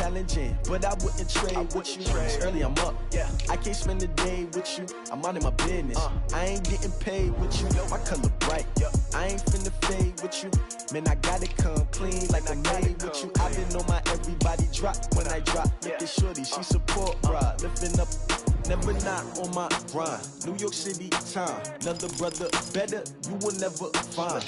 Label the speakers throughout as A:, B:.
A: challenging, but I wouldn't trade with you. It's early, I'm up. Yeah, I can't spend the day with you. I'm minding my business. I ain't getting paid with you. My color bright. I ain't finna fade with you. Man, I gotta come clean like I made with you. I've been on my everybody drop when I drop. Look at shorty, she support ride, lifting up. Never not on my grind. New York City time. Another brother better, you will never find.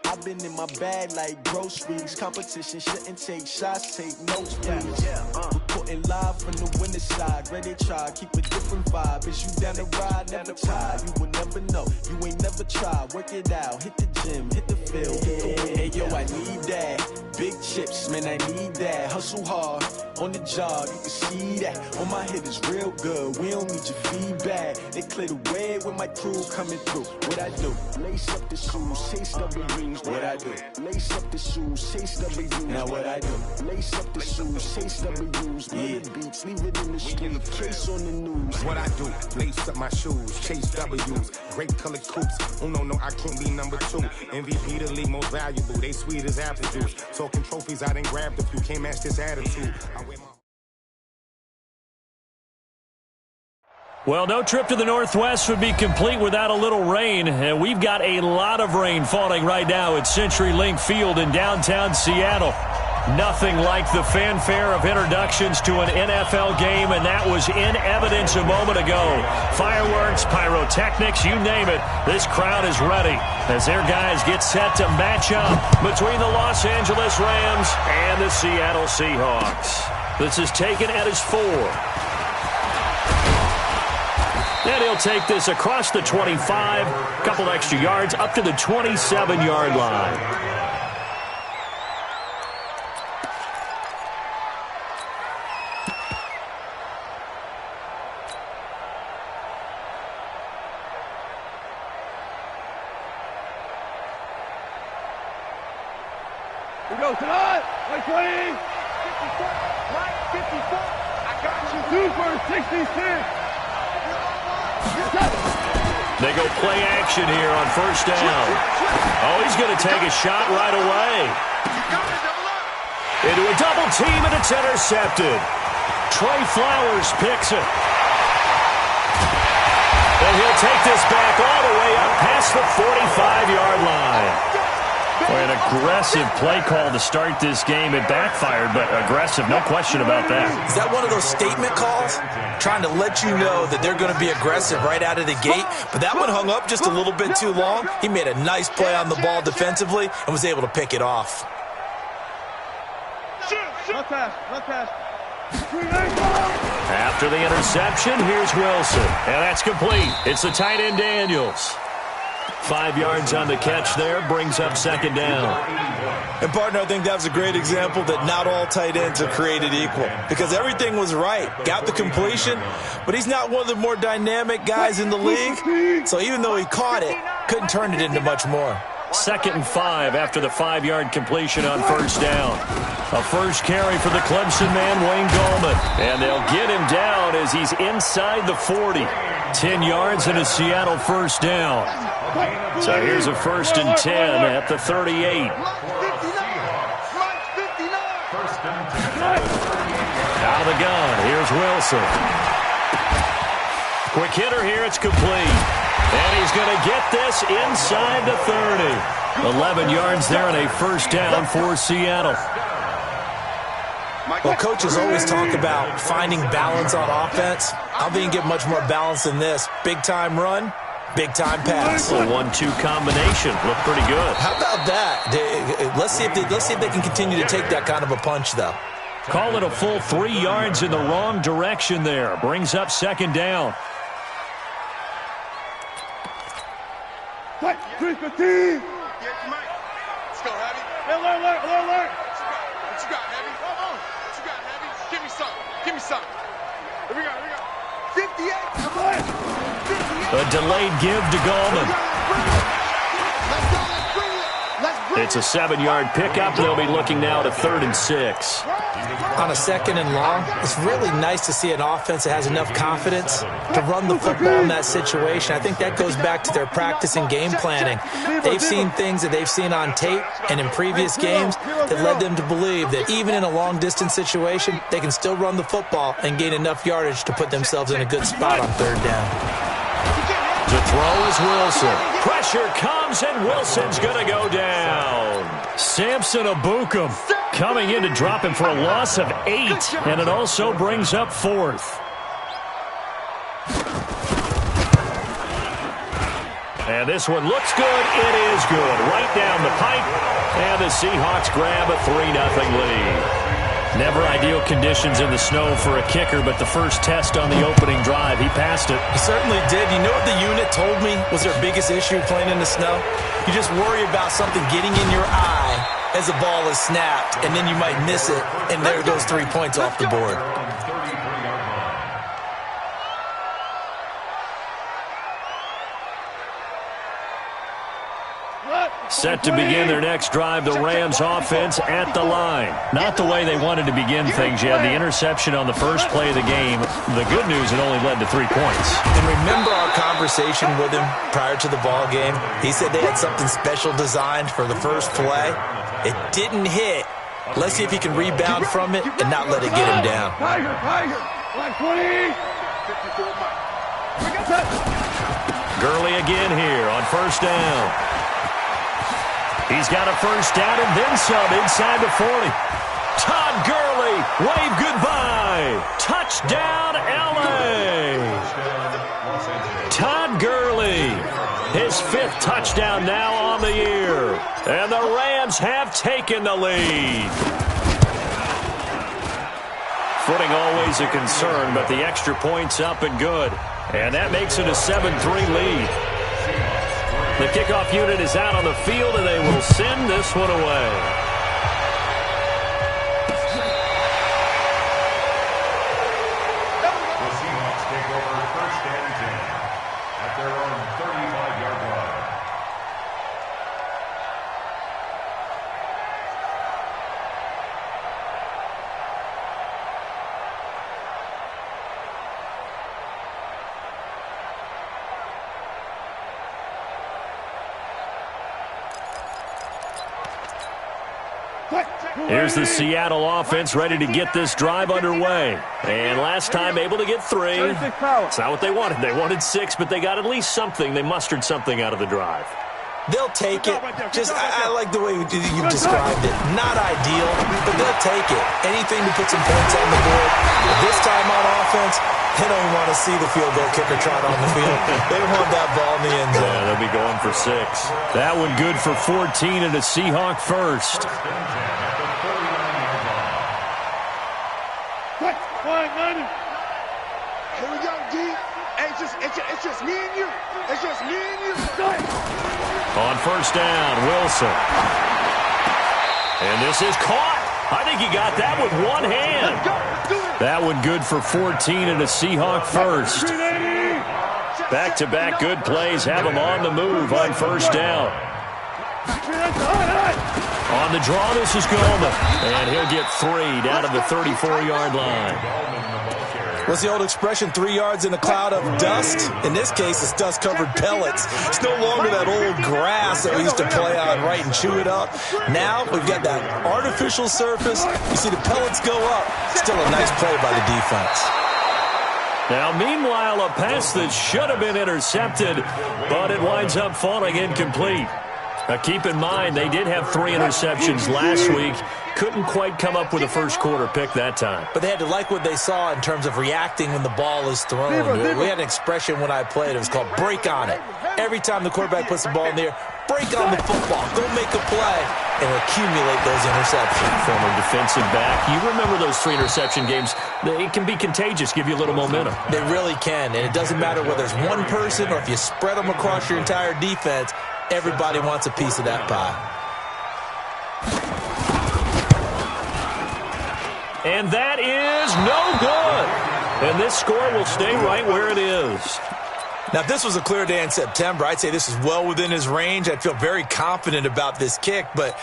A: I've been in my bag like groceries. Competition shouldn't take shots, take notes, please. Reporting live from the winter side. Ready to try, keep a different vibe. Is you down the ride? Never tired. You will never know. You ain't never tried. Work it out. Hit the gym, hit the field. Hey yo, I need that. Big chips, man, I need that. Hustle hard on the job, you can see that. On my head is real good. We don't need your feedback. They clear the way with my crew coming through. What I do? Lace up the shoes, chase W's. What I do? Lace up the shoes, chase W's. Now what I do? Lace up the shoes, chase W's. Yeah, beats, leave it in the street, case on the news.
B: What I do? Lace up my shoes, chase W's. Great colored coops. Oh no, I can't be number 2. MVP the league most valuable. They sweet as apple juice. Talking trophies, I done grabbed a few. Can't match this attitude.
C: Well, no trip to the Northwest would be complete without a little rain, and we've got a lot of rain falling right now at CenturyLink Field in downtown Seattle. Nothing like the fanfare of introductions to an NFL game, and that was in evidence a moment ago. Fireworks, pyrotechnics, you name it, this crowd is ready as their guys get set to match up between the Los Angeles Rams and the Seattle Seahawks. This is taken at his 4. And he'll take this across the 25, a couple extra yards, up to the 27-yard line.
D: Here we go tonight. Right 20. 54. Right 54. I got you. 2 for 66.
C: They go play action here on first down. Oh, he's going to take a shot right away. Into a double team, and it's intercepted. Trey Flowers picks it. And he'll take this back all the way up past the 45-yard line. An aggressive play call to start this game. It backfired, but aggressive, no question about that.
E: Is that one of those statement calls? Trying to let you know that they're going to be aggressive right out of the gate, but that one hung up just a little bit too long. He made a nice play on the ball defensively and was able to pick it off.
C: After the interception, here's Wilson, and that's complete. It's the tight end Daniels. 5 yards on the catch there, brings up second down.
E: And, partner, I think that was a great example that not all tight ends are created equal because everything was right. Got the completion, but he's not one of the more dynamic guys in the league. So even though he caught it, couldn't turn it into much more.
C: 2nd and 5 after the 5-yard completion on first down. A first carry for the Clemson man, Wayne Gallman. And they'll get him down as he's inside the 40. 10 yards and a Seattle first down. So here's a 1st and 10 at the 38. Out of the gun, here's Wilson. Quick hitter here, it's complete. And he's going to get this inside the 30. 11 yards there and a first down for Seattle.
E: Well, coaches always talk about finding balance on offense. I don't think you can get much more balance than this. Big-time run, big-time pass.
C: A 1-2 combination. Looked pretty good.
E: How about that? Let's see if they can continue to take that kind of a punch, though.
C: Call it a full 3 yards in the wrong direction there. Brings up second down.
D: 315. Yeah, Mike. Let's go, Heavy. Hey, alert. What you got, Heavy? Come on. What you got, Heavy? Give me something. Here we go. 58. Come on. 58.
C: A delayed give to Gallman.
D: Let's bring it.
C: It's a 7-yard pickup. They'll be looking now to 3rd and 6.
E: on a 2nd and long, it's really nice to see an offense that has enough confidence to run the football in that situation. I think that goes back to their practice and game planning. They've seen things that they've seen on tape and in previous games that led them to believe that even in a long-distance situation, they can still run the football and gain enough yardage to put themselves in a good spot on 3rd down.
C: To throw is Wilson. Pressure comes, and Wilson's going to go down. Samson Abukum coming in to drop him for a loss of 8, and it also brings up 4th. And this one looks good. It is good. Right down the pipe, and the Seahawks grab a 3-0 lead. Never ideal conditions in the snow for a kicker, but the first test on the opening drive, he passed it.
E: He certainly did. You know what the unit told me was their biggest issue playing in the snow? You just worry about something getting in your eye as the ball is snapped, and then you might miss it, and there goes 3 points off the board.
C: Set to begin their next drive, the Rams offense at the line. Not the way they wanted to begin things. You had the interception on the first play of the game. The good news, it only led to 3 points.
E: And remember our conversation with him prior to the ball game? He said they had something special designed for the first play. It didn't hit. Let's see if he can rebound from it and not let it get him down.
C: Gurley again here on 1st down. He's got a 1st down and then some inside the 40. Todd Gurley, wave goodbye. Touchdown, L.A. Todd Gurley, his 5th touchdown now on the year. And the Rams have taken the lead. Footing always a concern, but the extra point's up and good. And that makes it a 7-3 lead. The kickoff unit is out on the field, and they will send this one away.
F: The Seahawks take over 1st and 10 at their own 35-yard line.
C: Here's the Seattle offense ready to get this drive underway. And last time able to get 3. It's not what they wanted. They wanted 6, but they got at least something. They mustered something out of the drive.
E: They'll take it. I like the way you described it. Not ideal, but they'll take it. Anything to put some points on the board. But this time on offense, they don't want to see the field goal kicker trot on the field. They want that ball in the end zone.
C: Yeah, they'll be going for 6. That one good for 14 and a Seahawk 1st.
D: Here we go, D. Hey, it's just me and you. It's just me and you.
C: On 1st down, Wilson. And this is caught. I think he got that with one hand. That one good for 14 and a Seahawk 1st. Back-to-back good plays have him on the move on 1st down. On the draw, this is Goldman. And he'll get 3 down to the 34-yard line.
E: What's the old expression, 3 yards in a cloud of dust? In this case, it's dust-covered pellets. It's no longer that old grass that we used to play on, right, and chew it up. Now we've got that artificial surface. You see the pellets go up. Still a nice play by the defense.
C: Now, meanwhile, a pass that should have been intercepted, but it winds up falling incomplete. Now, keep in mind, they did have 3 interceptions last week. Couldn't quite come up with a first quarter pick that time.
E: But they had to like what they saw in terms of reacting when the ball is thrown. We had an expression when I played. It was called break on it. Every time the quarterback puts the ball in the air, break on the football. Go make a play and accumulate those interceptions.
C: Former defensive back. You remember those 3 interception games. It can be contagious, give you a little momentum.
E: They really can, and it doesn't matter whether it's one person or if you spread them across your entire defense. Everybody wants a piece of that pie.
C: And that is no good. And this score will stay right where it is.
E: Now, if this was a clear day in September, I'd say this is well within his range. I'd feel very confident about this kick, but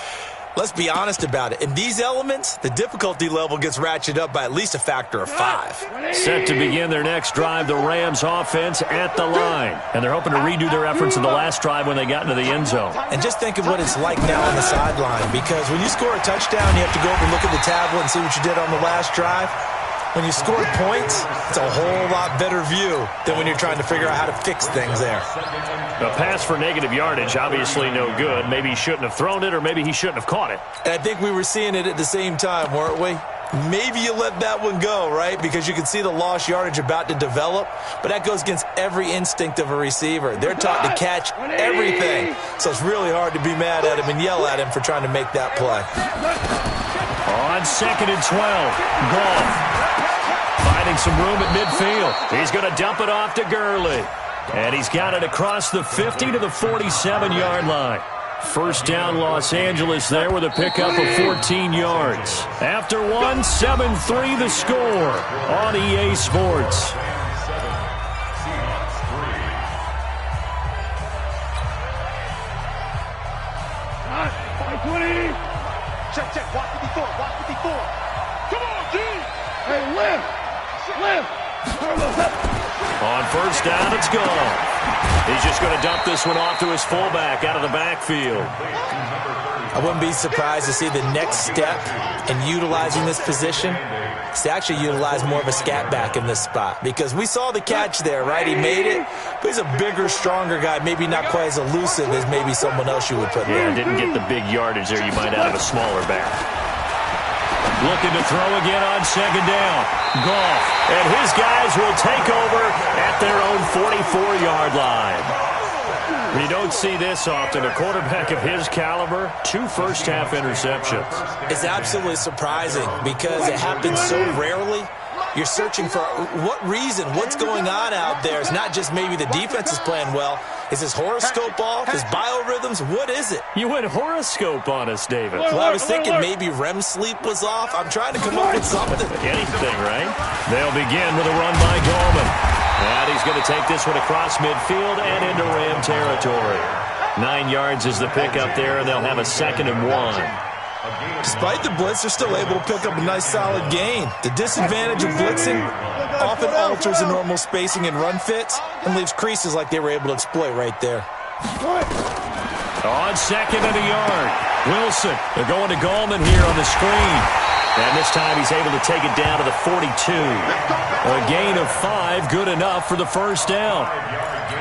E: Let's be honest about it. In these elements, the difficulty level gets ratcheted up by at least a factor of 5.
C: Set to begin their next drive, the Rams offense at the line. And they're hoping to redo their efforts in the last drive when they got into the end zone.
E: And just think of what it's like now on the sideline, because when you score a touchdown, you have to go over and look at the tablet and see what you did on the last drive. When you score points, it's a whole lot better view than when you're trying to figure out how to fix things there.
C: A pass for negative yardage, obviously no good. Maybe he shouldn't have thrown it, or maybe he shouldn't have caught it.
E: And I think we were seeing it at the same time, weren't we? Maybe you let that one go, right? Because you can see the lost yardage about to develop, but that goes against every instinct of a receiver. They're taught to catch everything, so it's really hard to be mad at him and yell at him for trying to make that play.
C: On 2nd and 12, Goff finding some room at midfield. He's going to dump it off to Gurley. And he's got it across the 50 to the 47-yard line. First down, Los Angeles there with a pickup of 14 yards. After one, 7-3 the score on EA Sports.
D: Check. Watch 54. Come on, G. Hey, lift.
C: On first down, it's gone. He's just going to dump this one off to his fullback out of the backfield.
E: I wouldn't be surprised to see the next step in utilizing this position is to actually utilize more of a scat back in this spot, because we saw the catch there, right? He made it, but he's a bigger, stronger guy, maybe not quite as elusive as maybe someone else you would put there.
C: Yeah, didn't get the big yardage there you might out of a smaller back. Looking to throw again on 2nd down. Goff and his guys will take over at their own 44-yard line. You don't see this often. A quarterback of his caliber, 2 first-half interceptions.
E: It's absolutely surprising because it happens so rarely. You're searching for what reason, what's going on out there. It's not just maybe the defense is playing well. Is his horoscope off? His biorhythms? What is it?
C: You went horoscope on us, David.
E: Well, I was thinking maybe REM sleep was off. I'm trying to come up with something.
C: Anything, right? They'll begin with a run by Gallman. And he's going to take this one across midfield and into Ram territory. 9 yards is the pickup there, and they'll have a 2nd and 1.
E: Despite the blitz, they're still able to pick up a nice solid gain. The disadvantage of blitzing often alters the normal spacing and run fits and leaves creases like they were able to exploit right there.
C: On 2nd and a yard, Wilson. They're going to Gallman here on the screen. And this time he's able to take it down to the 42. A gain of 5, good enough for the first down.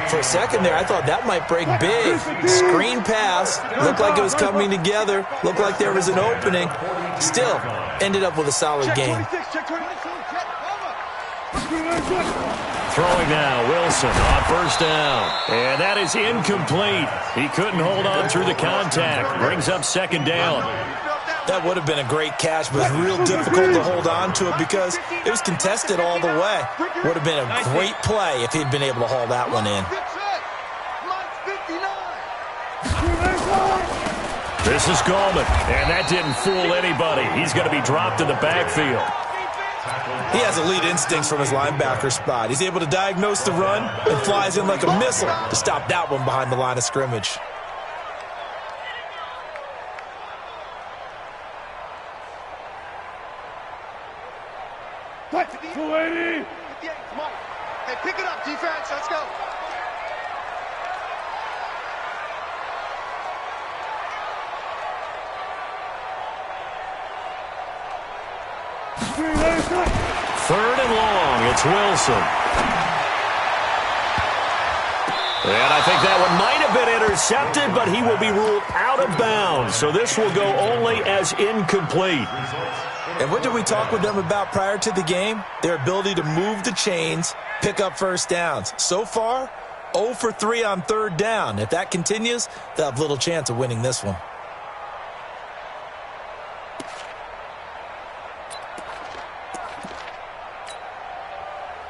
E: For a second there, I thought that might break big. Screen pass, looked like it was coming together, looked like there was an opening. Still, ended up with a solid gain.
C: Throwing now, Wilson on first down. And that is incomplete. He couldn't hold on through the contact. Brings up 2nd down.
E: That would have been a great catch, but it was real difficult to hold on to it because it was contested all the way. Would have been a great play if he'd been able to haul that one in.
C: This is Gallman, and that didn't fool anybody. He's going to be dropped in the backfield.
E: He has elite instincts from his linebacker spot. He's able to diagnose the run and flies in like a missile to stop that one behind the line of scrimmage.
D: Hey, pick it up, defense. Let's go.
C: Third and long, it's Wilson. And I think that one might have been intercepted, but he will be ruled out of bounds. So this will go only as incomplete.
E: And what did we talk with them about prior to the game? Their ability to move the chains, pick up first downs. So far, 0 for 3 on 3rd down. If that continues, they'll have little chance of winning this one.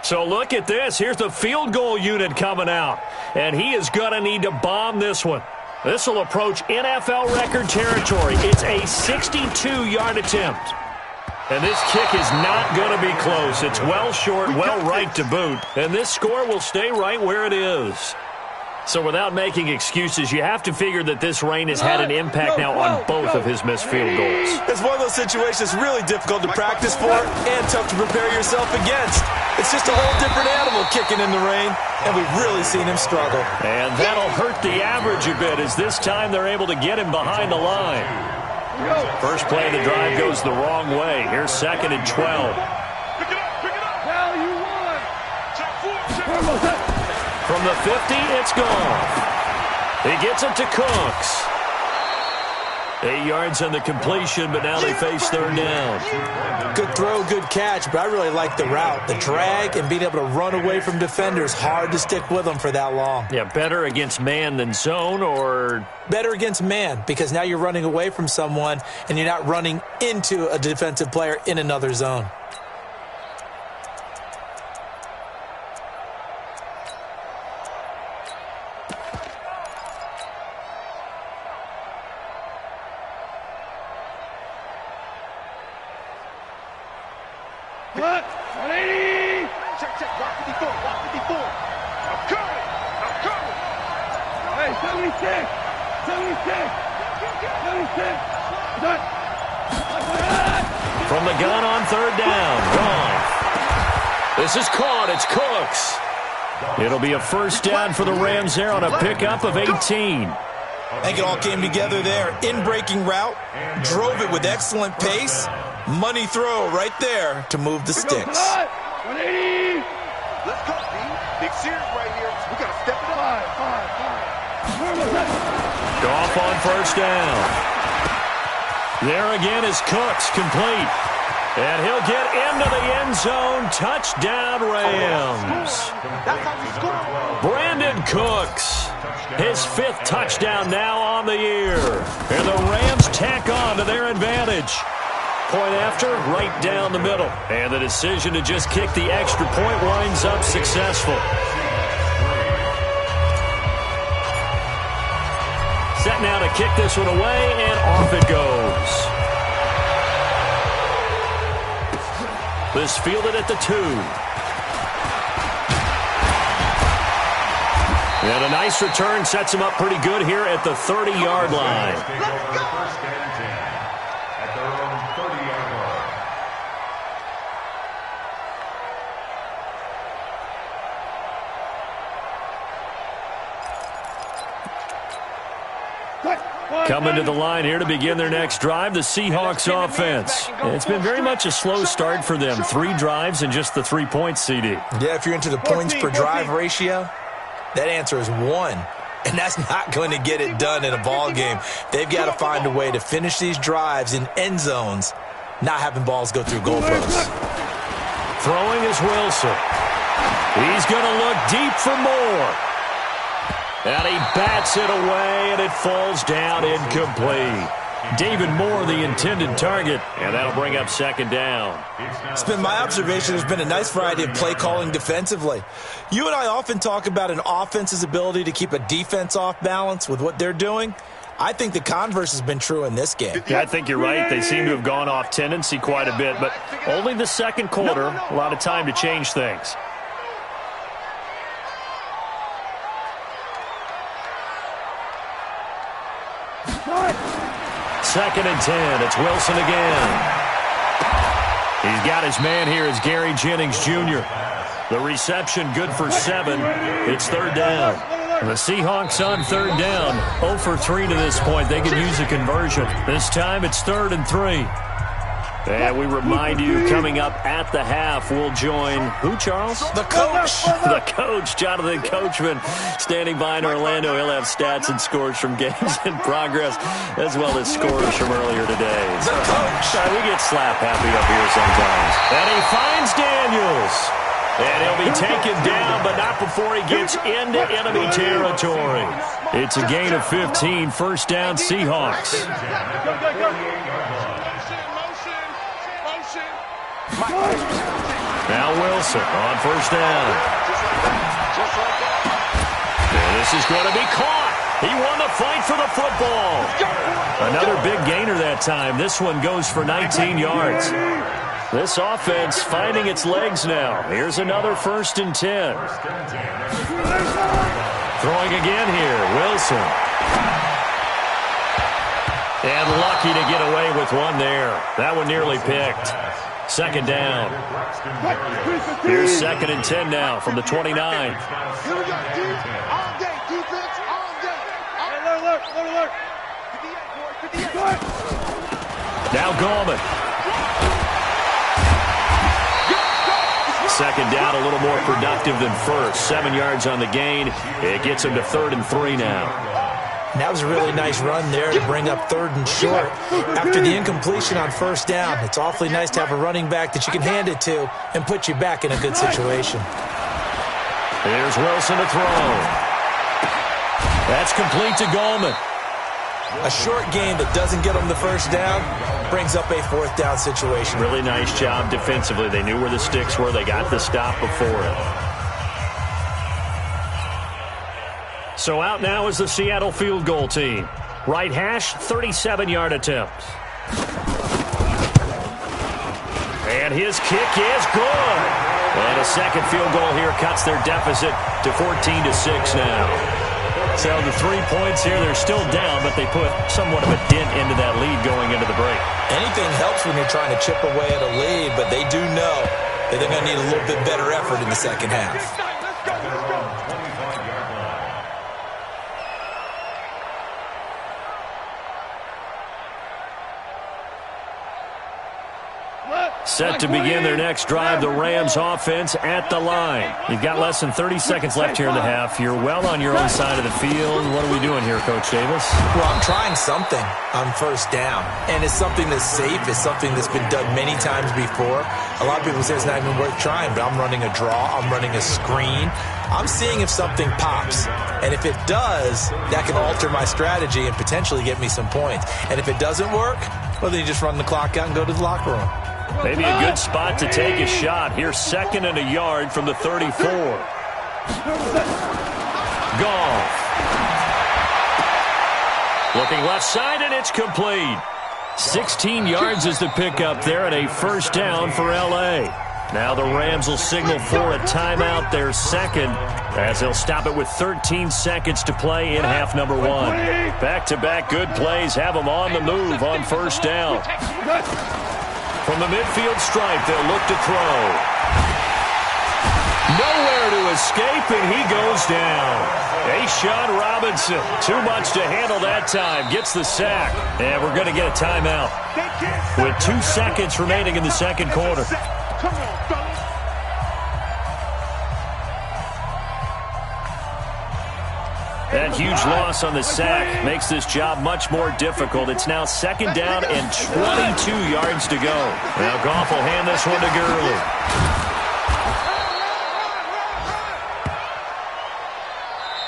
C: So look at this. Here's the field goal unit coming out. And he is going to need to bomb this one. This will approach NFL record territory. It's a 62-yard attempt. And this kick is not going to be close. It's well short, well right to boot. And this score will stay right where it is. So without making excuses, you have to figure that this rain has had an impact now on both of his missed field goals.
E: It's one of those situations really difficult to practice for and tough to prepare yourself against. It's just a whole different animal kicking in the rain, and we've really seen him struggle.
C: And that'll hurt the average a bit, as this time they're able to get him behind the line. First play of the drive goes the wrong way. Here's 2nd and 12.
D: Pick it up, pick it up. Now you won. Check 4.
C: From the 50, it's gone. He gets it to Cooks. 8 yards on the completion, but now they face 3rd down.
E: Good throw, good catch, but I really like the route. The drag and being able to run away from defenders, hard to stick with them for that long.
C: Yeah, better against man than zone, or?
E: Better against man, because now you're running away from someone and you're not running into a defensive player in another zone.
D: What? 180! Check, block 54, block 54. I'm coming! Hey, 76! 76! Done!
C: From the gun on 3rd down. Wrong. This is caught. It's Cooks. It'll be a 1st down for the Rams there on a pickup of 18.
E: I think it all came together there. In-breaking route, drove it with excellent pace. Money throw right there to move the sticks.
D: 180! Let's go, B. Big series right here. We got to step it up. 5.
C: Off on 1st down. There again is Cooks, complete. And he'll get into the end zone. Touchdown, Rams.
D: That's how we score.
C: Brandon Cooks, his 5th touchdown now on the year. And the Rams tack on to their advantage. Point after, right down the middle. And the decision to just kick the extra point winds up successful. Set now to kick this one away, and off it goes. This fielded at the 2. And a nice return sets him up pretty good here at the 30-yard line.
F: First and 10 at their own 30-yard line.
C: Coming to the line here to begin their next drive, the Seahawks offense. It's been very much a slow start for them. 3 drives and just the 3 points, CD.
E: Yeah, if you're into the points per drive ratio, that answer is 1. And that's not going to get it done in a ball game. They've got to find a way to finish these drives in end zones, not having balls go through goalposts.
C: Throwing is Wilson. He's going to look deep for more. And he bats it away, and it falls down incomplete. David Moore, the intended target, and that'll bring up 2nd down.
E: It's been my observation there's been a nice variety of play calling defensively. You and I often talk about an offense's ability to keep a defense off balance with what they're doing. I think the converse has been true in this game.
C: Yeah, I think you're right. They seem to have gone off tendency quite a bit, but only the 2nd quarter, a lot of time to change things. Second and 10. It's Wilson again. He's got his man here. It's Gary Jennings Jr. The reception good for 7. It's 3rd down. And the Seahawks on 3rd down. 0 for 3 to this point. They could use a conversion. This time it's 3rd and 3. And we remind you, coming up at the half, we'll join who, Charles?
E: The coach.
C: The coach, Jonathan Coachman, standing by in Orlando. He'll have stats and scores from games in progress, as well as scores from earlier today.
E: The coach.
C: We get slap happy up here sometimes. And he finds Daniels. And he'll be taken down, but not before he gets into enemy territory. It's a gain of 15, 1st down Seahawks. Now Wilson on 1st down. And this is going to be caught. He won the fight for the football. Another big gainer that time. This one goes for 19 yards. This offense finding its legs now. Here's another 1st and 10. Throwing again here, Wilson. And lucky to get away with one there. That one nearly picked. Second down. Here's 2nd and 10 now from the 29.
D: Here we go, defense all day, defense all day. Look. 58, boy, 58.
C: Now Gallman. Second down, a little more productive than first. 7 yards on the gain. It gets him to 3rd and 3 now.
E: And that was a really nice run there to bring up 3rd and short. After the incompletion on 1st down, it's awfully nice to have a running back that you can hand it to and put you back in a good situation.
C: Here's Wilson to throw. That's complete to Gallman.
E: A short game that doesn't get them the 1st down brings up a 4th down situation.
C: Really nice job defensively. They knew where the sticks were. They got the stop before it. So out now is the Seattle field goal team. Right hash, 37-yard attempt. And his kick is good. And a second field goal here cuts their deficit to 14-6 now. So the 3 points here, they're still down, but they put somewhat of a dent into that lead going into the break.
E: Anything helps when you're trying to chip away at a lead, but they do know that they're going to need a little bit better effort in the second half.
C: Set to begin their next drive, the Rams offense at the line. You've got less than 30 seconds left here in the half. You're well on your own side of the field. What are we doing here, Coach Davis?
E: Well, I'm trying something on 1st down, and it's something that's safe. It's something that's been done many times before. A lot of people say it's not even worth trying, but I'm running a draw. I'm running a screen. I'm seeing if something pops, and if it does, that can alter my strategy and potentially get me some points. And if it doesn't work, well, then you just run the clock out and go to the locker room.
C: Maybe a good spot to take a shot. Here's 2nd and a yard from the 34. Goff. Looking left side, and it's complete. 16 yards is the pickup there, and a 1st down for L.A. Now the Rams will signal for a timeout, their 2nd, as they'll stop it with 13 seconds to play in half number 1. Back-to-back good plays have them on the move on 1st down. From the midfield stripe, they'll look to throw. Nowhere to escape, and he goes down. A'Shawn Robinson, too much to handle that time, gets the sack. And we're going to get a timeout with 2 seconds remaining in the second quarter.
D: Come on, fellas.
C: That huge loss on the sack makes this job much more difficult. It's now 2nd down and 22 yards to go. Now Goff will hand this one to Gurley.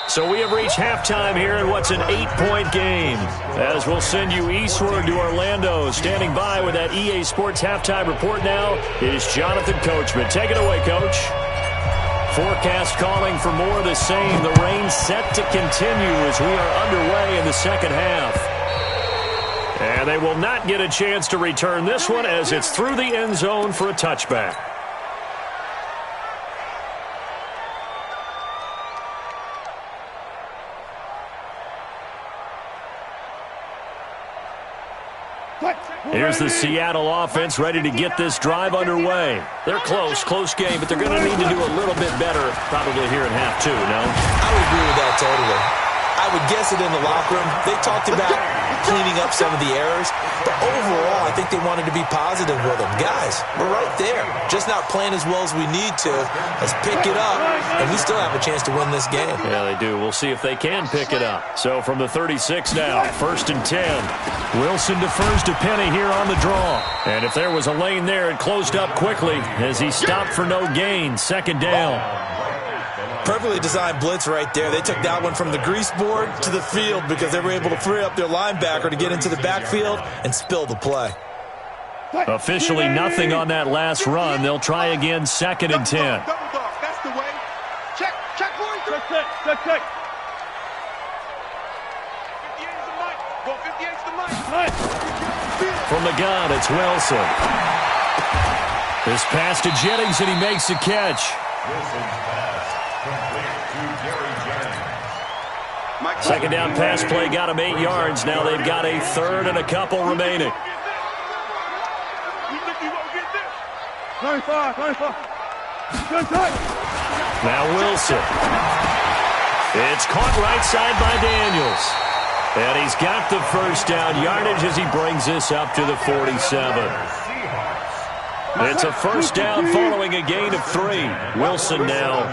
C: So we have reached halftime here in what's an 8-point game. As we'll send you eastward to Orlando. Standing by with that EA Sports halftime report now is Jonathan Coachman. Take it away, Coach. Forecast calling for more of the same. The rain set to continue as we are underway in the second half. And they will not get a chance to return this one as it's through the end zone for a touchback. Here's the Seattle offense ready to get this drive underway. They're close game, but they're going to need to do a little bit better probably here in half 2, no?
E: I would agree with that totally. I would guess it in the locker room. They talked about cleaning up some of the errors, but overall, I think they wanted to be positive with them. Guys, we're right there. Just not playing as well as we need to. Let's pick it up, and we still have a chance to win this game.
C: Yeah, they do. We'll see if they can pick it up. So from the 36 now, 1st and 10. Wilson defers to Penny here on the draw. And if there was a lane there, it closed up quickly as he stopped for no gain. 2nd down.
E: Perfectly designed blitz right there. They took that one from the grease board to the field because they were able to free up their linebacker to get into the backfield and spill the play.
C: Officially nothing on that last run. They'll try again, 2nd and 10.
D: Double off. That's the way. Check, boys. Check. 58's the mic. Well, 58's the mic.
C: From the gun, it's Wilson. This pass to Jennings, and he makes the catch.
F: Wilson's pass complete to Gary Jennings.
C: Second down pass play got him 8 yards. Now they've got a third and a couple remaining.
D: 25.
C: Now Wilson. It's caught right side by Daniels. And he's got the first down yardage as he brings this up to the 47. It's a first down following a gain of 3. Wilson now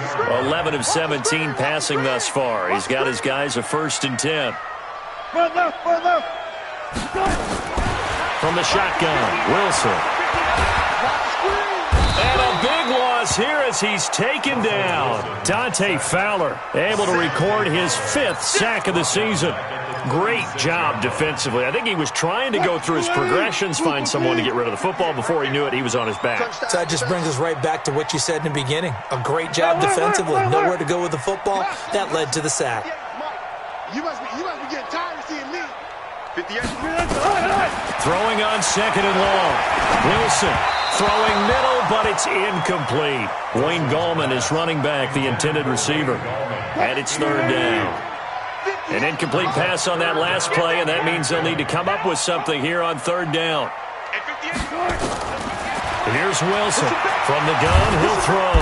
C: 11 of 17 passing thus far. He's got his guys a 1st and 10. From the shotgun, Wilson. And a big loss here as he's taken down. Dante Fowler able to record his 5th sack of the season. Great job defensively. I think he was trying to go through his progressions, find someone to get rid of the football. Before he knew it, he was on his back.
E: So that just brings us right back to what you said in the beginning. A great job defensively. Nowhere to go with the football. That led to the sack.
D: You must be getting tired of seeing me. 58.
C: Throwing on 2nd and long. Wilson throwing middle, but it's incomplete. Wayne Gallman is running back, the intended receiver. And it's 3rd down. An incomplete pass on that last play, and that means they'll need to come up with something here on 3rd down. Here's Wilson. From the gun, he'll throw.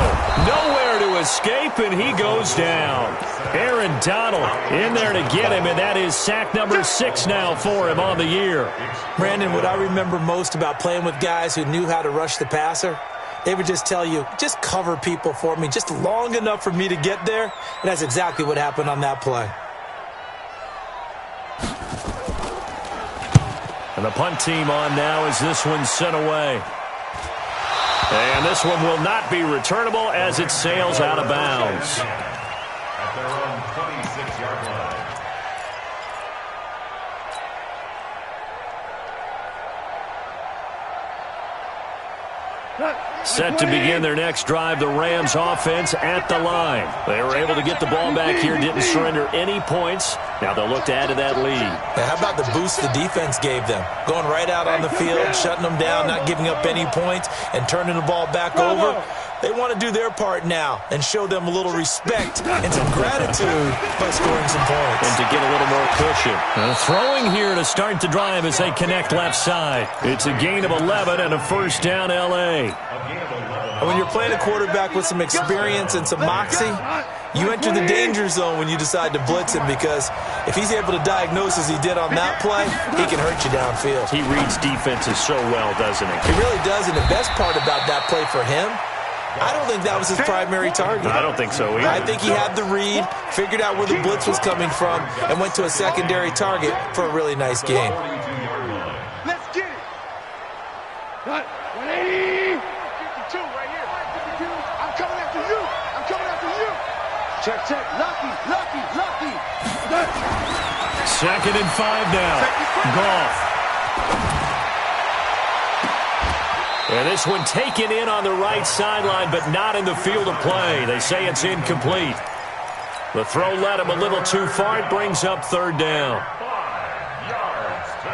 C: Nowhere to escape, and he goes down. Aaron Donald in there to get him, and that is sack number 6 now for him on the year.
E: Brandon, what I remember most about playing with guys who knew how to rush the passer, they would just tell you, just cover people for me, just long enough for me to get there. And that's exactly what happened on that play.
C: And the punt team on now as this one's sent away. And this one will not be returnable as it sails out of bounds.
F: At their own 26-yard line.
C: Set to begin their next drive, the Rams offense at the line. They were able to get the ball back here, didn't surrender any points. Now they'll look to add to that lead.
E: Now, how about the boost the defense gave them? Going right out on the field, shutting them down, not giving up any points, and turning the ball back over. They want to do their part now and show them a little respect and some gratitude by scoring some points.
C: And to get a little more cushion. Throwing here to start the drive as they connect left side. It's a gain of 11 and a first down L.A.
E: And when you're playing a quarterback with some experience and some moxie, you enter the danger zone when you decide to blitz him, because if he's able to diagnose as he did on that play, he can hurt you downfield.
C: He reads defenses so well, doesn't he?
E: He really does, and the best part about that play for him, I don't think that was his primary target.
C: I don't think so either.
E: I think he had the read, figured out where the blitz was coming from, and went to a secondary target for a really nice game.
D: Let's get it. Cut. 180. 52 right here. 52. I'm coming after you. I'm coming after you. Check. Lucky.
C: 2nd and 5 now. Goff. And this one taken in on the right sideline, but not in the field of play. They say it's incomplete. The throw led him a little too far. It brings up 3rd down.
F: 5 yards to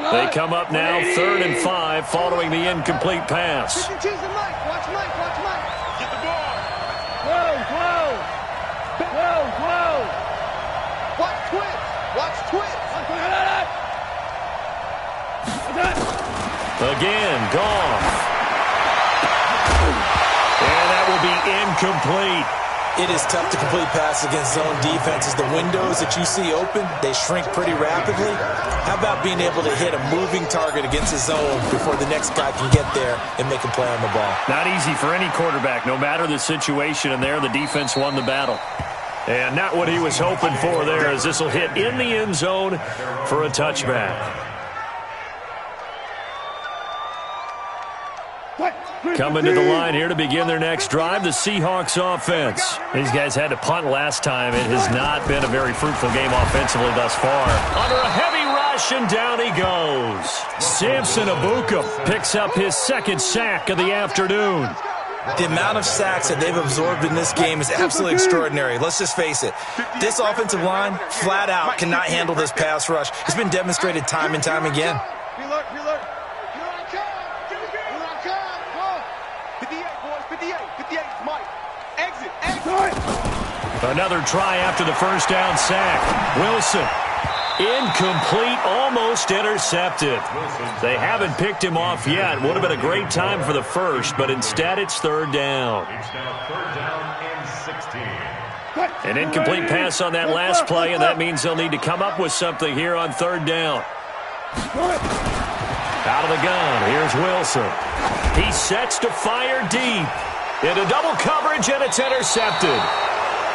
F: go.
C: They come up now 3rd and 5 following the incomplete pass.
D: Watch Mike. Get the ball. Whoa. Watch twitch.
C: Again, Goff. And that will be incomplete.
E: It is tough to complete passes against zone defenses. The windows that you see open, they shrink pretty rapidly. How about being able to hit a moving target against a zone before the next guy can get there and make a play on the ball?
C: Not easy for any quarterback, no matter the situation, and there the defense won the battle. And not what he was hoping for there, as this will hit in the end zone for a touchback. Coming to the line here to begin their next drive, the Seahawks offense. These guys had to punt last time. It has not been a very fruitful game offensively thus far. Under a heavy rush, and down he goes. Samson Abuka picks up his 2nd sack of the afternoon.
E: The amount of sacks that they've absorbed in this game is absolutely extraordinary. Let's just face it. This offensive line, flat out, cannot handle this pass rush. It's been demonstrated time and time again.
D: Reload. 58, boys. 58, Mike. Exit.
C: Another try after the first down sack. Wilson. Incomplete, almost intercepted. They haven't picked him off yet. Would have been a great time for the first, but instead it's third down.
F: It's now third down and 16.
C: An incomplete pass on that last play, and that means they'll need to come up with something here on third down. Out of the gun, here's Wilson. He sets to fire deep. Into double coverage, and it's intercepted.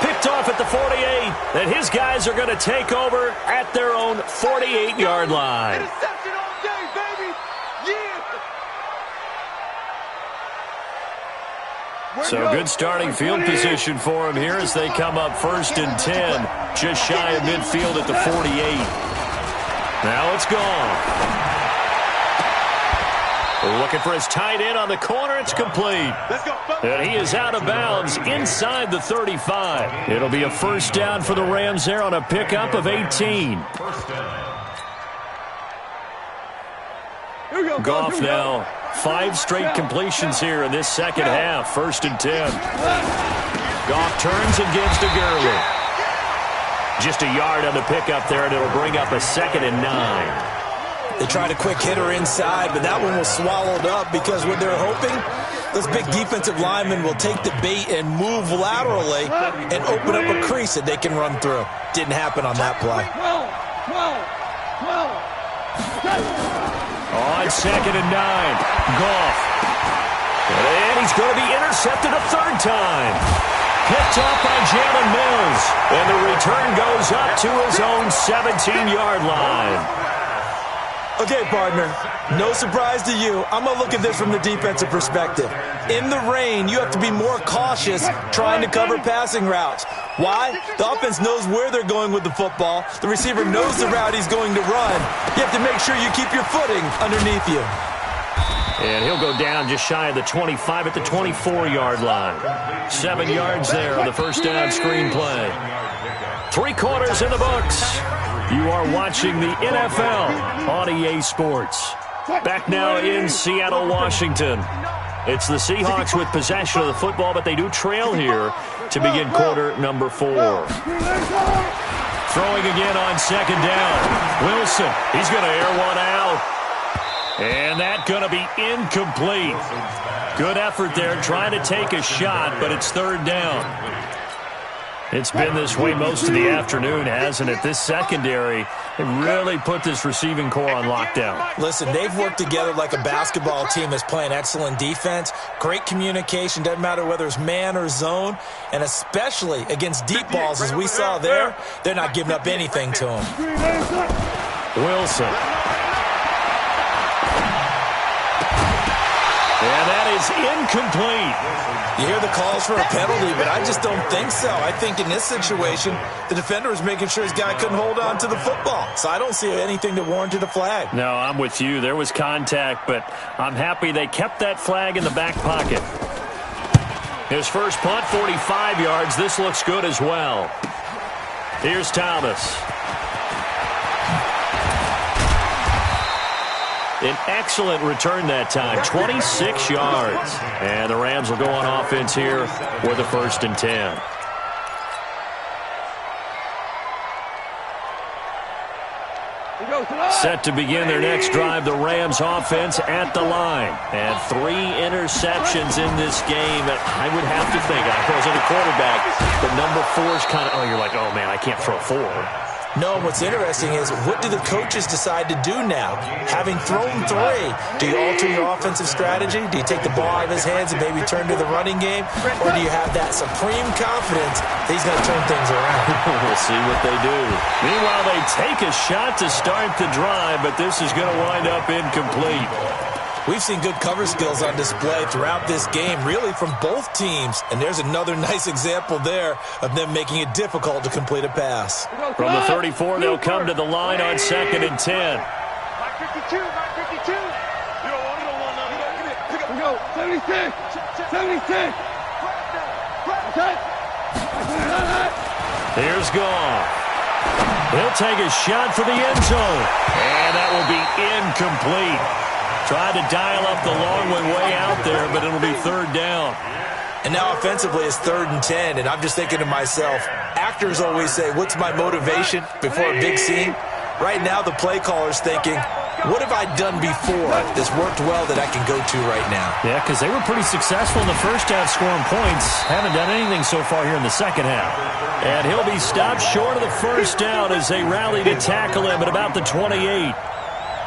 C: Picked off at the 48, and his guys are going to take over at their own 48-yard line.
D: Interception all day, baby! Yeah!
C: So good starting field position for him here as they come up first and 10, just shy of midfield at the 48. Now it's gone. Looking for his tight end on the corner. It's complete. And he is out of bounds inside the 35. It'll be a first down for the Rams there on a pickup of 18. Goff now 5 straight completions here in this second half. First and 10. Goff turns and gives to Gurley. Just a yard on the pickup there, and it'll bring up a 2nd and 9.
E: They tried a quick hitter inside, but that one was swallowed up because what they're hoping, those big defensive linemen will take the bait and move laterally and open up a crease that they can run through. Didn't happen on that play.
C: On 2nd and 9, Goff. And he's going to be intercepted a third time. Picked off by Jalen Mills. And the return goes up to his own 17-yard line.
E: Okay, partner, no surprise to you. I'm going to look at this from the defensive perspective. In the rain, you have to be more cautious trying to cover passing routes. Why? The offense knows where they're going with the football. The receiver knows the route he's going to run. You have to make sure you keep your footing underneath you.
C: And he'll go down just shy of the 25 at the 24-yard line. 7 yards there on the first down screen play. 3 quarters in the books. You are watching the NFL on EA Sports. Back now in Seattle, Washington. It's the Seahawks with possession of the football, but they do trail here to begin quarter number 4. Throwing again on 2nd down. Wilson, he's going to air one out. And that's going to be incomplete. Good effort there trying to take a shot, but it's third down. It's been this way most of the afternoon, hasn't it? This secondary really put this receiving core on lockdown.
E: Listen, they've worked together like a basketball team that's playing excellent defense. Great communication, doesn't matter whether it's man or zone. And especially against deep balls, as we saw there, they're not giving up anything to them.
C: Wilson. And that is incomplete.
E: You hear the calls for a penalty, but I just don't think so. I think in this situation, the defender was making sure his guy couldn't hold on to the football. So I don't see anything that warranted a flag.
C: No, I'm with you. There was contact, but I'm happy they kept that flag in the back pocket. His first punt, 45 yards. This looks good as well. Here's Thomas. An excellent return that time, 26 yards. And the Rams will go on offense here with a 1st and 10. Set to begin their next drive, the Rams offense at the line. And 3 interceptions in this game. And I would have to think, I wasn't a quarterback, but number 4 is kind of, you're like, oh, man, I can't throw 4.
E: No, what's interesting is what do the coaches decide to do now? Having thrown 3, do you alter your offensive strategy? Do you take the ball out of his hands and maybe turn to the running game? Or do you have that supreme confidence that he's going to turn things around?
C: We'll see what they do. Meanwhile, they take a shot to start the drive, but this is going to wind up incomplete.
E: We've seen good cover skills on display throughout this game, really from both teams. And there's another nice example there of them making it difficult to complete a pass.
C: From the 34, they'll come to the line on 2nd and 10.
D: Mike 52, Mike 52. You don't want it. Pick up. Go, 76, 76.
C: Here's Goff. He'll take a shot for the end zone. And that will be incomplete. Tried to dial up the long one way out there, but it'll be third down.
E: And now offensively it's 3rd and 10, and I'm just thinking to myself, actors always say, what's my motivation before a big scene? Right now the play caller's thinking, what have I done before that's worked well that I can go to right now?
C: Yeah, because they were pretty successful in the first half scoring points. Haven't done anything so far here in the second half. And he'll be stopped short of the first down as they rally to tackle him at about the 28.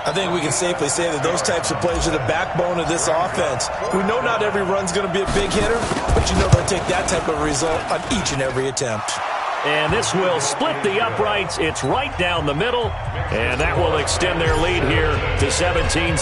E: I think we can safely say that those types of plays are the backbone of this offense. We know not every run's going to be a big hitter, but you know they'll take that type of result on each and every attempt.
C: And this will split the uprights. It's right down the middle, and that will extend their lead here to 17-6.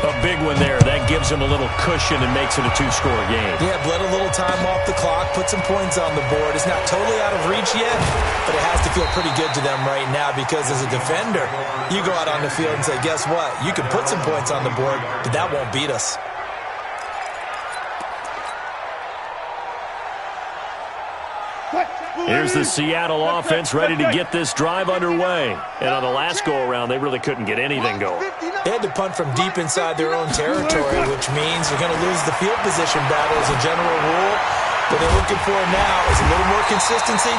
C: A big one there. That gives them a little cushion and makes it a 2-score game.
E: Yeah, bled a little time off the clock, put some points on the board. It's not totally out of reach yet, but it has to feel pretty good to them right now because as a defender, you go out on the field and say, guess what? You can put some points on the board, but that won't beat us.
C: Here's the Seattle offense ready to get this drive underway. And on the last go-around, they really couldn't get anything going.
E: They had to punt from deep inside their own territory, which means they're going to lose the field position battle as a general rule. What they're looking for now is a little more consistency,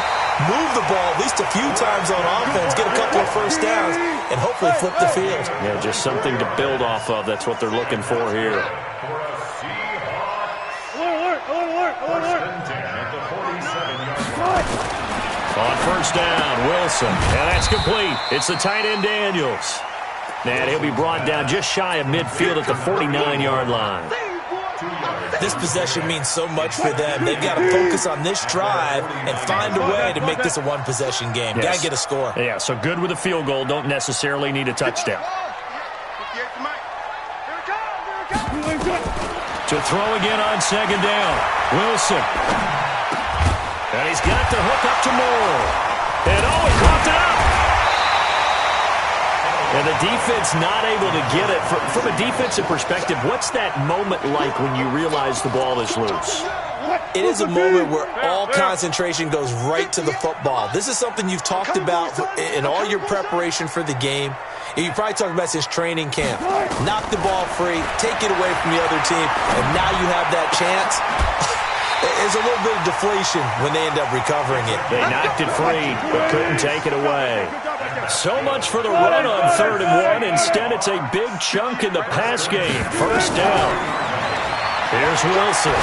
E: move the ball at least a few times on offense, get a couple of first downs, and hopefully flip the field.
C: Yeah, just something to build off of. That's what they're looking for here. On first down, Wilson. And that's complete. It's the tight end, Daniels. And he'll be brought down just shy of midfield at the 49-yard line.
E: This possession means so much for them. They've got to focus on this drive and find a way to make this a one-possession game.
C: Yes.
E: Got to get a score.
C: Yeah, so good with a field goal. Don't necessarily need a touchdown. To throw again on second down. Wilson. And he's got the hook up to Moore. And he coughed it up. And the defense not able to get it. From a defensive perspective, what's that moment like when you realize the ball is loose?
E: It is a moment where all concentration goes right to the football. This is something you've talked about in all your preparation for the game. You probably talked about since training camp. Knock the ball free, take it away from the other team, and now you have that chance. There's a little bit of deflation when they end up recovering it.
C: They knocked it free, but couldn't take it away. So much for the run on 3rd and 1. Instead, it's a big chunk in the pass game. First down. Here's Wilson.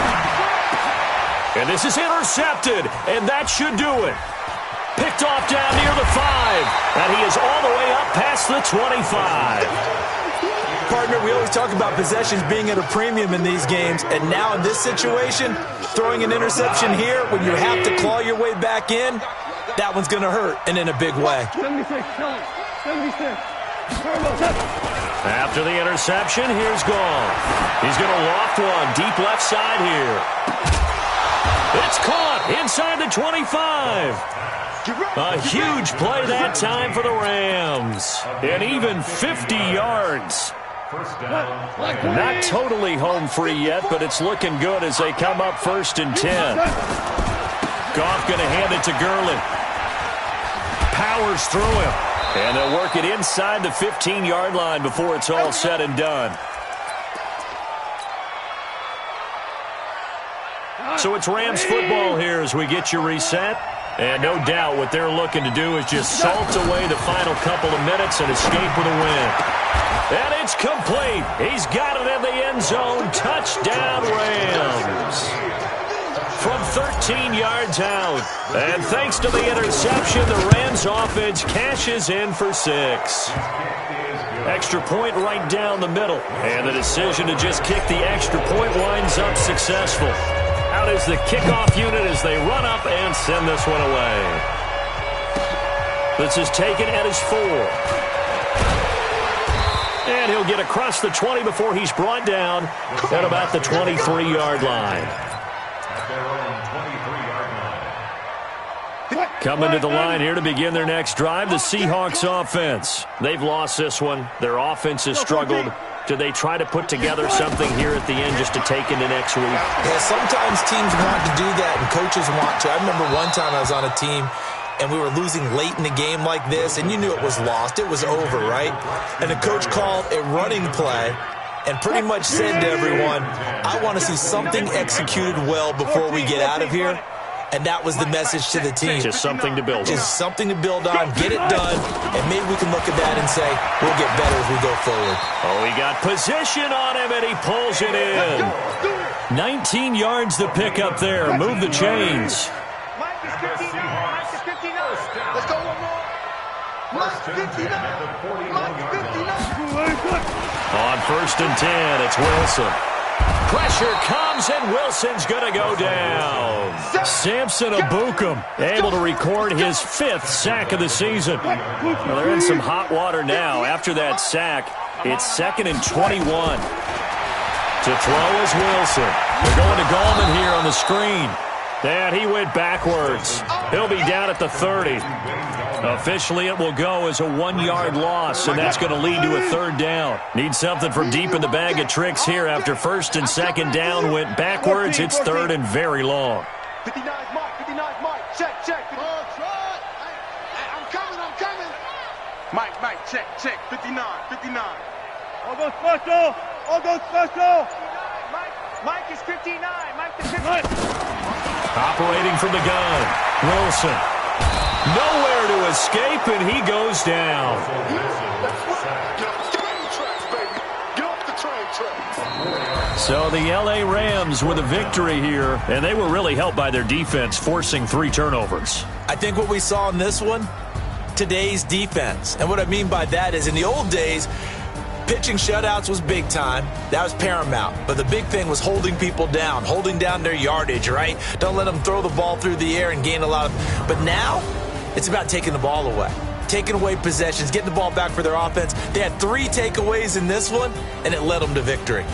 C: And this is intercepted, and that should do it. Picked off down near the 5, and he is all the way up past the 25.
E: Partner, we always talk about possessions being at a premium in these games, and now in this situation, throwing an interception here when you have to claw your way back in, that one's going to hurt, and in a big way.
G: 76.
C: After the interception, here's Goff. He's going to loft one deep left side here. It's caught inside the 25. A huge play that time for the Rams. And even 50 yards. Not totally home free yet, but it's looking good as they come up 1st and 10. Goff going to hand it to Gurley. Powers through him. And they'll work it inside the 15-yard line before it's all said and done. So it's Rams football here as we get you reset. And no doubt what they're looking to do is just salt away the final couple of minutes and escape with a win. And it's complete. He's got it in the end zone. Touchdown, Rams. From 13 yards out. And thanks to the interception, the Rams offense cashes in for 6. Extra point right down the middle. And the decision to just kick the extra point winds up successful. Out is the kickoff unit as they run up and send this one away. This is taken at his 4. And he'll get across the 20 before he's brought down at about the 23-yard line. Coming to the line here to begin their next drive, the Seahawks offense. They've lost this one. Their offense has struggled. Do they try to put together something here at the end just to take into next week?
E: Yeah, sometimes teams want to do that and coaches want to. I remember one time I was on a team and we were losing late in the game like this, and you knew it was lost. It was over, right? And the coach called a running play and pretty much said to everyone, I want to see something executed well before we get out of here. And that was the message to the team.
C: Just something to build on.
E: Just something to build on, get it done, and maybe we can look at that and say, we'll get better as we go forward.
C: Oh, he got position on him, and he pulls it in. 19 yards to pick up there. Move the chains.
D: Mike is 59. Mike is 59. Let's go one more. Mike 59. Mike 59.
C: On 1st and 10, it's Wilson. Pressure comes, and Wilson's going to go down. Samson Abukum able to record his 5th sack of the season. Well, they're in some hot water now. After that sack, it's 2nd and 21. To throw is Wilson. They're going to Gallman here on the screen. And he went backwards. He'll be down at the 30. Officially, it will go as a 1-yard loss, and that's going to lead to a 3rd down. Need something from deep in the bag of tricks here after 1st and 2nd down went backwards. It's 3rd and very long.
D: 59 Mike, 59 Mike. Check. I'm coming. Mike, check. 59. I'll go special. Mike is 59. Mike is 59.
C: Operating from the gun, Wilson. Nowhere to escape, and he goes down. So the L.A. Rams with a victory here, and they were really helped by their defense, forcing 3 turnovers.
E: I think what we saw in this one, today's defense. And what I mean by that is in the old days, pitching shutouts was big time. That was paramount. But the big thing was holding people down, holding down their yardage, right? Don't let them throw the ball through the air and gain a lot of... But now, it's about taking the ball away. Taking away possessions, getting the ball back for their offense. They had 3 takeaways in this one, and it led them to victory.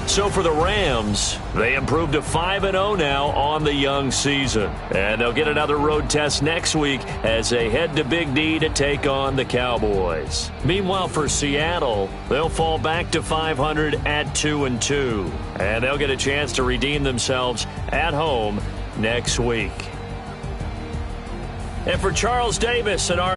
C: So for the Rams, they improved to 5-0 now on the young season. And they'll get another road test next week as they head to Big D to take on the Cowboys. Meanwhile, for Seattle, they'll fall back to 500 at 2-2. And they'll get a chance to redeem themselves at home next week. And for Charles Davis and our